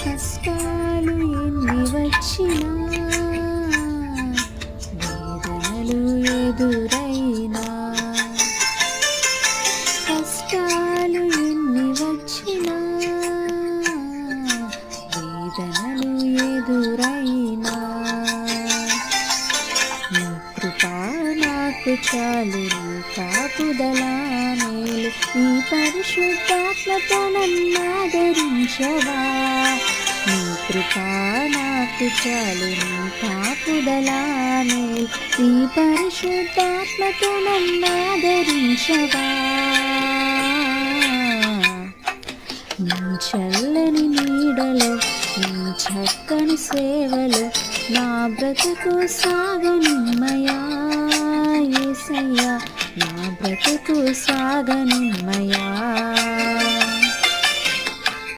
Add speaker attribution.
Speaker 1: కష్టాలు ఎన్ని వచ్చినా వేదనలు ఎదురైనా కష్టాలు ఎన్ని వచ్చినా వేదనలు ఎదురైనా నీ కృపా నాకు చాలు నీ కాపుదల మేలు నీ పరిశుద్ధాత్మతో నన్నాదరించవా నీ కృపా నాకు చాలు నీ కాపుదల మేలు నీ పరిశుద్ధాత్మతో నన్నాదరించవా నీ చల్లని నీడలో నీ చక్కని సేవలో నా బ్రతుకు సాగనిమ్మయా యేసయ్యా నా బ్రతుకు సాగనిమ్మయా